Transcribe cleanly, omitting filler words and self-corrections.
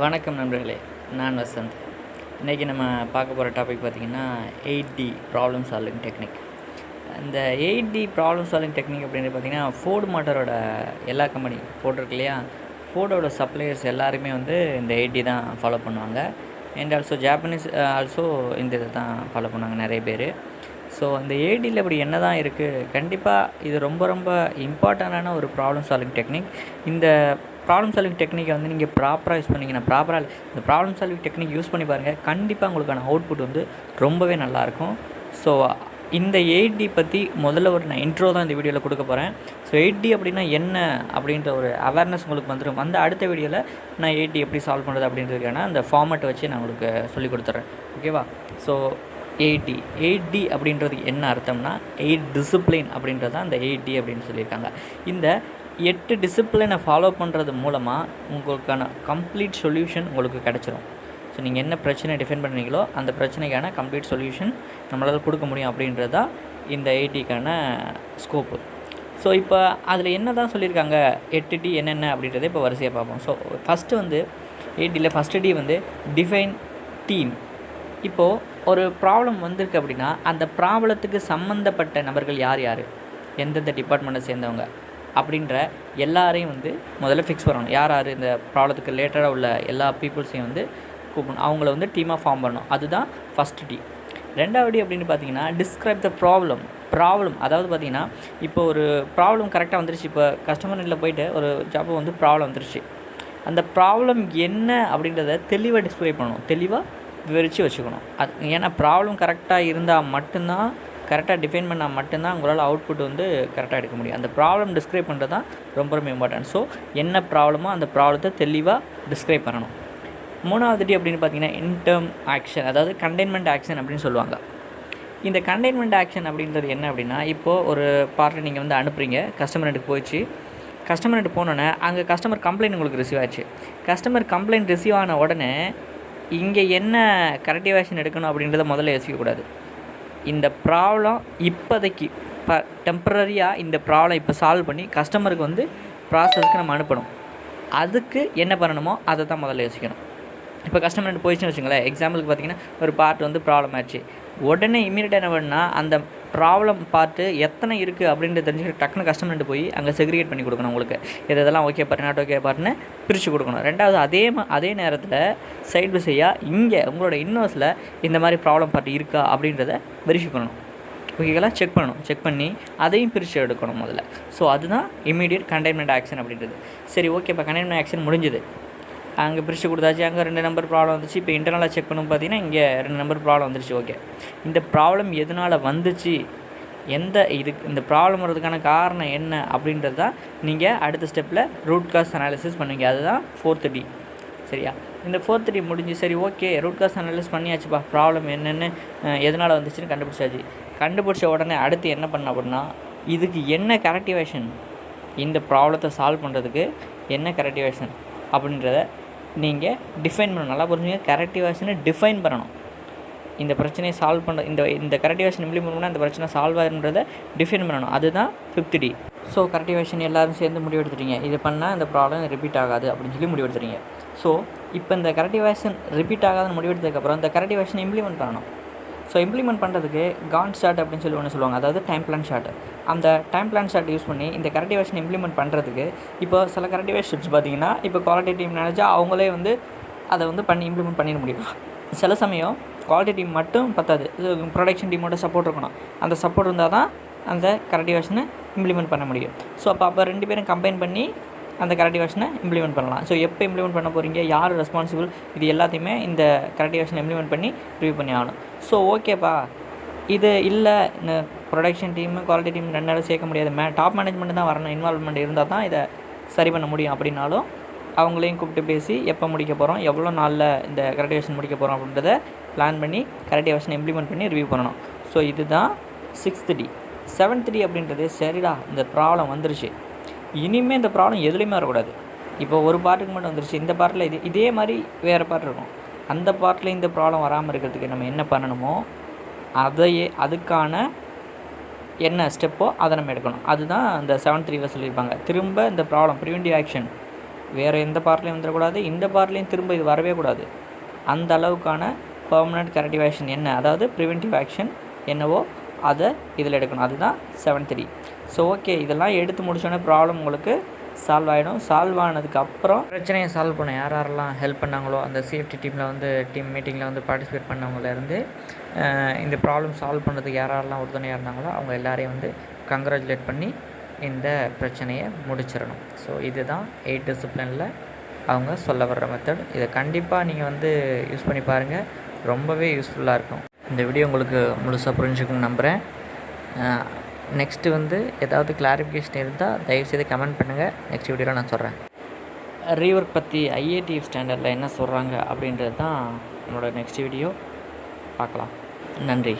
வணக்கம் நண்பர்களே, நான் வசந்த். இன்றைக்கி நம்ம பார்க்க போகிற டாபிக் பார்த்திங்கன்னா 8D ப்ராப்ளம் சால்விங் டெக்னிக். இந்த 8D ப்ராப்ளம் சால்விங் டெக்னிக் அப்படின்றது பார்த்திங்கன்னா ஃபோர்டு மோட்டாரோட எல்லா கம்பெனி போட்டிருக்கு இல்லையா, ஃபோர்டோட சப்ளையர்ஸ் எல்லாருமே வந்து இந்த 8D தான் ஃபாலோ பண்ணுவாங்க. அண்ட் ஆல்சோ ஜாப்பனீஸ் ஆல்சோ இந்த இதை தான் ஃபாலோ பண்ணுவாங்க நிறைய பேர். ஸோ அந்த 8Dயில் இப்படி என்ன தான் இருக்குது, கண்டிப்பாக இது ரொம்ப ரொம்ப இம்பார்ட்டண்டான ஒரு ப்ராப்ளம் சால்விங் டெக்னிக். இந்த ப்ராப்ளம் சால்விங் டெக்னிக்கை வந்து நீங்கள் ப்ராப்பராக யூஸ் பண்ணிங்கன்னா, இந்த ப்ராப்ளம் சால்விங் டெக்னிக் யூஸ் பண்ணி பாருங்கள், கண்டிப்பாக உங்களுக்கான அவுட்புட் வந்து ரொம்பவே நல்லாயிருக்கும். ஸோ இந்த 8D பற்றி முதல்ல நான் இன்ட்ரோ தான் இந்த வீடியோவில் கொடுக்க போகிறேன். ஸோ 8D அப்படின்னா என்ன அப்படின்ற ஒரு அவேர்னஸ் உங்களுக்கு வந்துடும். வந்து அடுத்த வீடியோவில் நான் 8D எப்படி சால்வ் பண்ணுறது அப்படின்றதுக்கான அந்த ஃபார்மேட்டை வச்சு நான் உங்களுக்கு சொல்லிக் கொடுத்துட்றேன். ஓகேவா? ஸோ 8D அப்படின்றது என்ன அர்த்தம்னா 8 டிசிப்ளின் அப்படின்றது தான் அந்த 8D அப்படின்னு சொல்லியிருக்காங்க. இந்த 8 டிசிப்ளினை ஃபாலோ பண்ணுறது மூலமாக உங்களுக்கான கம்ப்ளீட் சொல்யூஷன் உங்களுக்கு கிடச்சிரும். ஸோ நீங்கள் என்ன பிரச்சனை டிஃபைன் பண்ணுறீங்களோ அந்த பிரச்சனைக்கான கம்ப்ளீட் சொல்யூஷன் நம்மளால் கொடுக்க முடியும் அப்படின்றது தான் இந்த 8Dக்கான ஸ்கோப்பு. ஸோ இப்போ அதில் என்ன தான் சொல்லியிருக்காங்க, 8D என்னென்ன அப்படின்றத இப்போ வரிசையாக பார்ப்போம். ஸோ ஃபஸ்ட்டு வந்து 8Dயில் ஃபஸ்ட்டு டி வந்து டிஃபைன் டீம். இப்போது ஒரு ப்ராப்ளம் வந்திருக்கு அப்படின்னா அந்த ப்ராப்ளத்துக்கு சம்மந்தப்பட்ட நபர்கள் யார் எந்தெந்த டிபார்ட்மெண்ட்டை சேர்ந்தவங்க அப்படின்ற எல்லாரையும் வந்து முதல்ல ஃபிக்ஸ் பண்ணணும். யார் இந்த ப்ராப்ளத்துக்கு ரிலேட்டடாக உள்ள எல்லா பீப்புள்ஸையும் வந்து கூப்பிடணும், அவங்கள வந்து டீமாக ஃபார்ம் பண்ணணும். அதுதான் ஃபஸ்ட்டு டி. ரெண்டாவது அப்படின்னு பார்த்தீங்கன்னா டிஸ்கிரைப் த ப்ராப்ளம். அதாவது பார்த்தீங்கன்னா இப்போ ஒரு ப்ராப்ளம் கரெக்டாக வந்துருச்சு. இப்போ கஸ்டமர் போயிட்டு ஒரு ஜாப் வந்து ப்ராப்ளம் வந்துருச்சு. அந்த ப்ராப்ளம் என்ன அப்படின்றத தெளிவாக டிஸ்கிரைப் பண்ணணும், தெளிவாக விவரித்து வச்சுக்கணும். அது ஏன்னா ப்ராப்ளம் கரெக்டாக இருந்தால் மட்டும்தான், கரெக்டாக டிஃபைன் பண்ணால் மட்டும்தான் உங்களால் அவுட்புட் வந்து கரெக்டாக எடுக்க முடியும். அந்த ப்ராப்ளம் டிஸ்கிரைப் பண்ணுறது தான் ரொம்ப ரொம்ப இம்பார்ட்டன்ட். ஸோ என்ன ப்ராப்ளமோ அந்த ப்ராப்ளத்தை தெளிவாக டிஸ்கிரைப் பண்ணணும். மூணாவது டி அப்படின்னு பார்த்தீங்கன்னா இன்டர்ம் ஆக்ஷன், அதாவது கண்டெய்ன்மெண்ட் ஆக்ஷன் அப்படின்னு சொல்லுவாங்க. இந்த கண்டெய்ன்மெண்ட் ஆக்ஷன் அப்படின்றது என்ன அப்படின்னா, இப்போது ஒரு பார்ட்டை நீங்கள் வந்து அனுப்புகிறீங்க, கஸ்டமர்கிட்ட போயிடுச்சு. கஸ்டமர்கிட்ட போனோன்னே அங்கே கஸ்டமர் கம்ப்ளைண்ட் உங்களுக்கு ரிசீவ் ஆச்சு. கஸ்டமர் கம்ப்ளைண்ட் ரிசீவ் ஆன உடனே இங்கே என்ன கரெக்டிவ் ஆக்ஷன் எடுக்கணும் அப்படின்றத முதல்ல யோசிக்கக்கூடாது. இந்த ப்ராப்ளம் இப்போதைக்கு டெம்பரரியாக இந்த ப்ராப்ளம் இப்போ சால்வ் பண்ணி கஸ்டமருக்கு வந்து ப்ராசஸ்க்கு நம்ம அனுப்பணும். அதுக்கு என்ன பண்ணணுமோ அதை தான் முதல்ல யோசிக்கணும். இப்போ கஸ்டமர்கிட்ட போயிடுச்சுன்னு வச்சுங்களேன், எக்ஸாம்பிளுக்கு பார்த்தீங்கன்னா ஒரு பார்ட் வந்து ப்ராப்ளம் ஆச்சு. உடனே இமீடியட்டாக என்ன பண்ணால் அந்த ப்ராப்ளம் பார்ட்டு எத்தனை இருக்குது அப்படின்றது தெரிஞ்சுக்கிட்டு டக்குனு கஸ்டமர்கிட்ட போய் அங்கே செக்ரிகேட் பண்ணி கொடுக்கணும். உங்களுக்கு இதெல்லாம் ஓகே பார்ட் நாட் ஓகே பார்ட்னு பிரித்து கொடுக்கணும். ரெண்டாவது அதே நேரத்தில் சைடு பை சைடாக இங்கே உங்களோட இன்வர்ஸில் இந்த மாதிரி ப்ராப்ளம் பார்ட் இருக்கா அப்படின்றத வெரிஃபை பண்ணணும். ஓகேங்களா? செக் பண்ணி அதையும் பிரித்து எடுக்கணும் முதல்ல. ஸோ அதுதான் இமீடியட் கண்டெய்ன்மெண்ட் ஆக்ஷன் அப்படின்றது. சரி, ஓகே, இப்போ கண்டெய்ன்மெண்ட் ஆக்ஷன் முடிஞ்சுது. அங்கே பிரித்து கொடுத்தாச்சு, அங்கே 2 நம்பர் ப்ராப்ளம் வந்துச்சு. இப்போ இன்டர்னலாக செக் பண்ணணும் பார்த்தீங்கன்னா இங்கே 2 நம்பர் ப்ராப்ளம் வந்துருச்சு. ஓகே, இந்த ப்ராப்ளம் எதனால் வந்துச்சு, இந்த ப்ராப்ளம் வரதுக்கான காரணம் என்ன அப்படின்றது தான் நீங்கள் அடுத்த ஸ்டெப்பில் ரூட் காஸ் அனாலிசிஸ் பண்ணுவீங்க. அதுதான் 4th டி. சரியா? இந்த 4th டி முடிஞ்சு, சரி ஓகே, ரூட் காஸ் அனாலிசிஸ் பண்ணியாச்சுப்பா, ப்ராப்ளம் என்னென்னு எதனால் வந்துச்சுன்னு கண்டுபிடிச்ச உடனே அடுத்து என்ன பண்ண அப்படின்னா, இதுக்கு என்ன கரெக்டிவேஷன், இந்த ப்ராப்ளத்தை சால்வ் பண்ணுறதுக்கு என்ன கரெக்டிவேஷன் அப்படின்றத நீங்கள் டிஃபைன் பண்ணணும். நல்லா புரிஞ்சுங்க, கரெக்டிவேஷனை டிஃபைன் பண்ணணும். இந்த பிரச்சனையை சால்வ் பண்ண இந்த கரெக்டிவேஷன் இம்ப்ளிமெண்ட் பண்ணால் இந்த பிரச்சனை சால்வ் ஆகுன்றதை டிஃபைன் பண்ணணும். அதுதான் 5th டி. ஸோ கரெக்டிவேஷன் எல்லோரும் சேர்ந்து முடிவெடுத்துட்டீங்க, இது பண்ணால் இந்த ப்ராப்ளம் ரிப்பீட் ஆகாது அப்படின்னு சொல்லி முடிவெடுத்துறீங்க. ஸோ இப்போ இந்த கரெக்டிவேஷன் ரிப்பீட் ஆகாதுன்னு முடிவெடுத்ததுக்கப்புறம் இந்த கரெக்டிவேஷனை இம்ப்ளிமெண்ட் பண்ணணும். ஸோ இம்ப்ளிமெண்ட் பண்ணுறதுக்கு கான் ஷார்ட் அப்படின்னு சொல்லி ஒன்று சொல்லுவாங்க, அதாவது டைம் பிளான் ஷார்ட். அந்த டைம் பிளான் ஷார்ட் யூஸ் பண்ணி இந்த கரெக்டிவேஷன் இம்ப்ளிமெண்ட் பண்ணுறதுக்கு இப்போ சில கரெக்டிவேஷன்ஸ் பார்த்தீங்கன்னா இப்போ குவாலிட்டி டீம் நினச்சா அவங்களே வந்து அதை வந்து இம்ப்ளிமெண்ட் பண்ணிட முடியும். சில சமயம் குவாலிட்டி டீம் மட்டும் பத்தாது, ப்ரொடக்ஷன் டீமோட சப்போர்ட் இருக்கணும். அந்த சப்போர்ட் இருந்தால் தான் அந்த கரெக்டிவேஷனை இம்ப்ளிமெண்ட் பண்ண முடியும். ஸோ அப்போ 2 பேரும் கம்பைன் பண்ணி அந்த கரெக்டிவேஷனை இம்ப்ளிமெண்ட் பண்ணலாம். ஸோ எப்போ இம்ப்ளிமெண்ட் பண்ண போகிறீங்க, யார் ரெஸ்பான்சிபிள், இது எல்லாத்தையுமே இந்த கரெக்டிவேஷனை இம்ப்ளிமெண்ட் பண்ணி ரிவ்யூ பண்ணி ஆகணும். ஸோ ஓகேப்பா, இது இல்லை, இந்த ப்ரொடக்ஷன் டீமு குவாலிட்டி டீம் 2 நாளும் சேர்க்க முடியாது, டாப் மேனேஜ்மெண்ட் தான் வரணும், இன்வால்வ்மெண்ட் இருந்தால் தான் இதை சரி பண்ண முடியும் அப்படின்னாலும் அவங்களையும் கூப்பிட்டு பேசி எப்போ முடிக்க போகிறோம், எவ்வளோ நாளில் இந்த கரெக்டிவேஷன் முடிக்க போகிறோம் அப்படின்றத பிளான் பண்ணி கரெக்டிவேஷனை இம்ப்ளிமெண்ட் பண்ணி ரிவ்யூ பண்ணணும். ஸோ இதுதான் 6th டி. 7th டி அப்படின்றது, சரிடா இந்த ப்ராப்ளம் வந்துருச்சு, இனிமேல் இந்த ப்ராப்ளம் எதுலேயுமே வரக்கூடாது. இப்போ ஒரு பார்ட்டுக்கு மட்டும் வந்துருச்சு, இந்த பார்ட்டில் இதே மாதிரி வேறு பார்ட் இருக்கும், அந்த பார்ட்டில் இந்த ப்ராப்ளம் வராமல் இருக்கிறதுக்கு நம்ம என்ன பண்ணணுமோ அதுக்கான என்ன ஸ்டெப்போ அதை நம்ம எடுக்கணும். அதுதான் அந்த 7th ல சொல்லியிருப்பாங்க. திரும்ப இந்த ப்ராப்ளம் ப்ரிவென்டிவ் ஆக்ஷன் வேறு எந்த பார்ட்லேயும் வந்துடக்கூடாது, இந்த பார்ட்லேயும் திரும்ப இது வரவே கூடாது. அந்த அளவுக்கான பெர்மனண்ட் கரெக்டிவ் ஆக்ஷன் என்ன, அதாவது ப்ரிவென்டிவ் ஆக்ஷன் என்னவோ அதை இதில் எடுக்கணும். அதுதான் 7th. ஸோ ஓகே, இதெல்லாம் எடுத்து முடிச்சோடனே ப்ராப்ளம் உங்களுக்கு சால்வ் ஆகிடும். சால்வ் ஆனதுக்கப்புறம் பிரச்சனையை சால்வ் பண்ண யாரெல்லாம் ஹெல்ப் பண்ணாங்களோ, அந்த சேஃப்டி டீமில் வந்து டீம் மீட்டிங்கில் வந்து பார்ட்டிசிபேட் பண்ணவங்கலேருந்து இந்த ப்ராப்ளம் சால்வ் பண்ணுறதுக்கு யாரெல்லாம் உறுதுணையாக இருந்தாங்களோ அவங்க எல்லாரையும் வந்து கங்க்ராச்சுலேட் பண்ணி இந்த பிரச்சனையை முடிச்சிடணும். ஸோ இதுதான் 8 டிசிப்ளினில் அவங்க சொல்ல வர்ற மெத்தட். இதை கண்டிப்பாக நீங்கள் வந்து யூஸ் பண்ணி பாருங்கள், ரொம்பவே யூஸ்ஃபுல்லாக இருக்கும். இந்த வீடியோ உங்களுக்கு முழுசாக புரிஞ்சுக்கணும்னு நம்புகிறேன். நெக்ஸ்ட்டு வந்து ஏதாவது கிளாரிஃபிகேஷன் இருந்தால் தயவுசெய்து கமெண்ட் பண்ணுங்கள், நெக்ஸ்ட் வீடியோவில் நான் சொல்கிறேன். ரீவொர்க் பற்றி IATF ஸ்டாண்டர்டில் என்ன சொல்கிறாங்க அப்படின்றது தான் நம்மளோட நெக்ஸ்ட் வீடியோ. பார்க்கலாம். நன்றி.